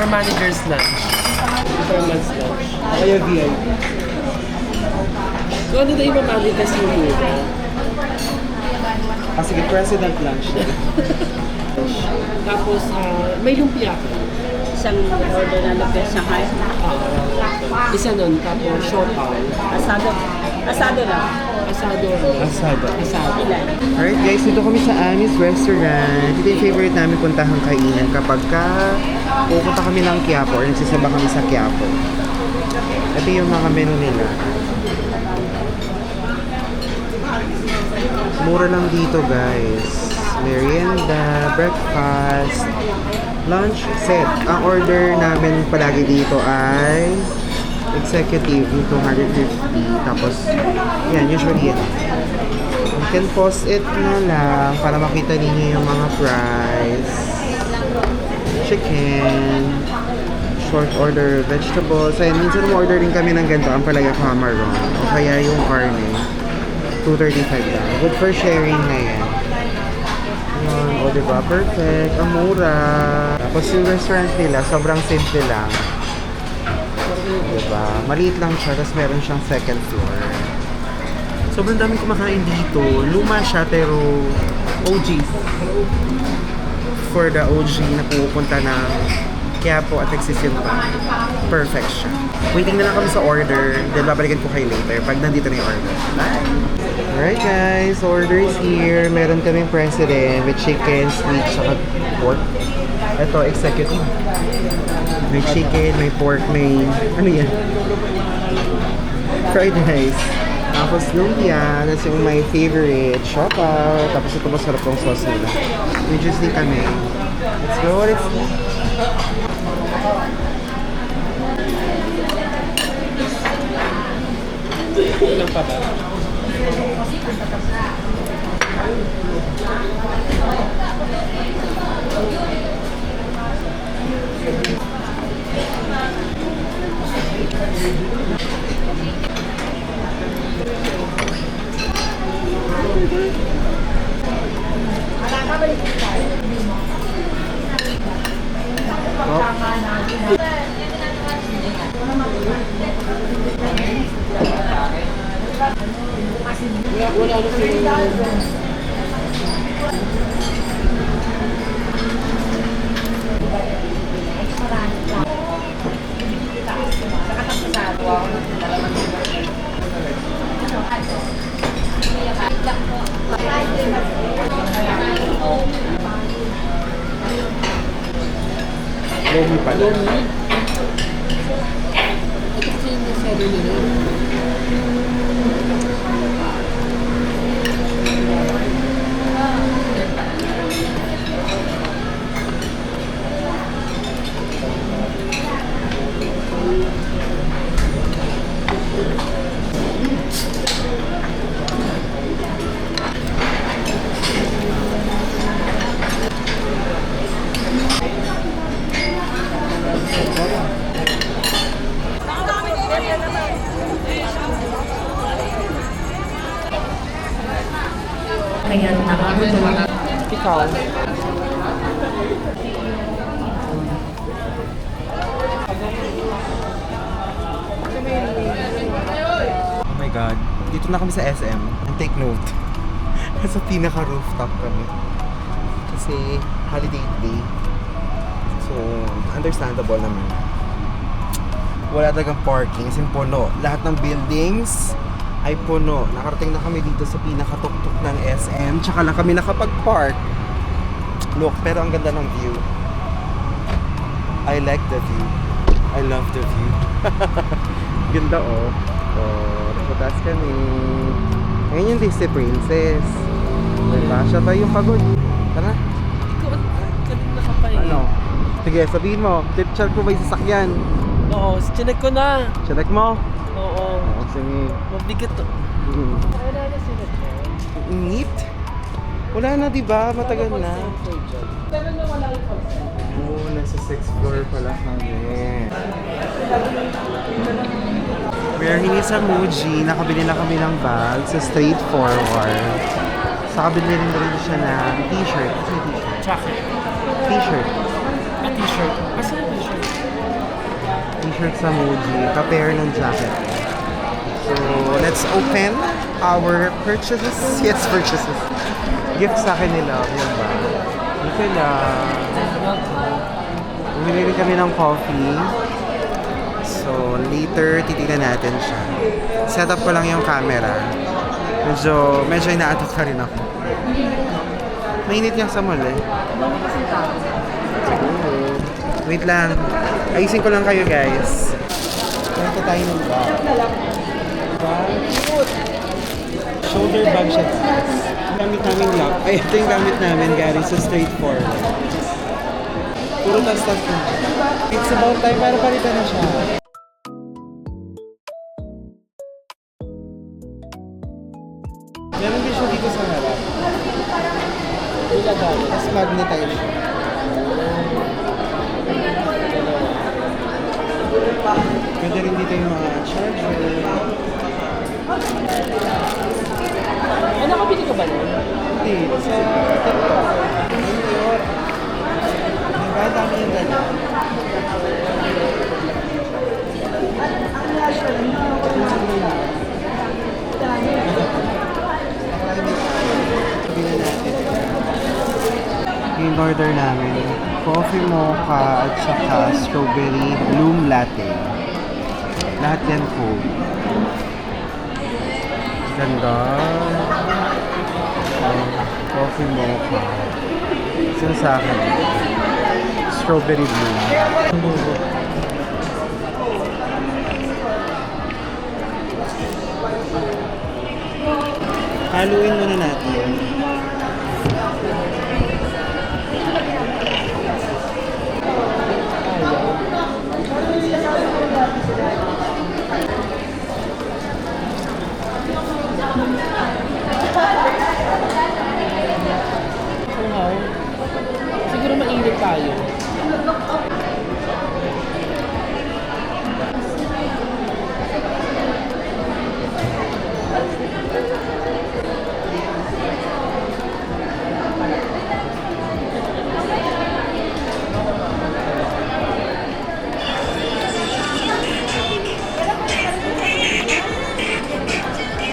For manager's lunch. For month's lunch. Kaya VIP. So ano na yung mamanigas mo muna? Ah, sige, president lunch. Tapos, may lumpia ka. Isang order na lumpia Shanghai. Isa nun, tapos siopaw. Asado. Asado lang. Asado. Asada. Asado. Ilan? Alright guys, dito kami sa Annie's Restaurant. Ito yung favorite namin puntahang kainan kapag pupunta kami ng Quiapo or nagsisaba kami sa Quiapo. Ito yung mga menu nila. Mura lang dito guys. Merienda, breakfast, lunch set. Ang order namin palagi dito ay executive yung 250. Tapos, yan, usually yan. You can pause it na lang para makita ninyo yung mga fries, chicken, short order vegetables. Ayan, minsan order din kami ng ganito, ang palaya camaron. O kaya yung karne, 235 lang. Good for sharing na yan. Yun, o diba? Perfect. Ang mura. Tapos yung restaurant nila, sobrang simple lang. Diba? Maliit lang siya, tapos meron siyang second floor. Sobrang daming kumakain dito. Luma siya, pero OG. For the OG na pupunta ng Quiapo at Nagsisimba. Perfect siya. Waiting na lang kami sa order. Then babalikan ko kayo later pag nandito na yung order. Bye! Alright guys, order is here. Meron kaming president with chicken, sweet, saka pork. Ito, executive. May chicken, may pork, may... Ano yan? Fried rice. Tapos lumpia. That's yung my favorite. Siopaw. Tapos ito masarap tong sauce nila. May juice din kami. Let's go, let's eat. Ilan pa ba? Wala na sila. Lomi pala. Lomi? Ito kasi yung masyado nila. Kaya nakakatuwa. Ikaw. Oh my God. Dito na kami sa SM. And take note. Nasa pinaka-rooftop kami. Kasi holiday day. So, understandable naman. Wala talagang parking. Sin puno. Lahat ng buildings ay puno. Nakarating na kami dito sa pinakatuktok ng SM. Tsaka lang kami nakapag-park. Look, pero ang ganda ng view. I like the view. I love the view. Ganda oh. Oh, nakatas kami. Ngayon yung Disney Princess. Diba? Siya ba yung pagod? Tara. Ikaw, kanina ka pa eh. Ano? Sige, sabihin mo. Tip chat ko ba yung sasakyan? Oo, chinek ko na. Check mo? Oo. Oo, sige. Mabigat to. Wala na sila dyan. Init? Wala na diba? Matagal na. Pero na wala yung consent. Oo, nasa 6th floor pala kami. We are here sa Muji. Nakabili na kami ng bag sa Straightforward. Sa kabili rin siya ng t-shirt. Kasi t-shirt. Jacket. T-shirt. A t-shirt. Asa yung t-shirt? t-shirt sa Muji, ka-pair ng jacket. So, let's open our purchases. Yes, purchases. Gift sa akin nila. Yan ba? Ito lang. Bumili rin kami ng coffee. So, later, titignan natin siya. Set up ko lang yung camera. Medyo inaatok na rin ako. Mainit niya sa mall eh. Siguro. Wait lang. Ayusin ko lang kayo guys. Punta tayo ng bag. Shoulder bag siya. Gamit namin lock. Ay, ito yung gamit namin, Gary. So, straightforward. Puro tas-tas na. It's about time para palitan na siya. Meron din siya dito sa harap. Ilagay. Tapos magnetize siya. Pwede rin dito yung mga charger. Ano nakabili ka ba nun? Hindi, sa TikTok. Ayun. Diba, dami yung ganyan. Yung order namin, coffee mocha at saka strawberry bloom latte. Lahat yan cold. Ganda. Coffee mocha. Isa sa akin. Strawberry bloom. Haluin muna natin.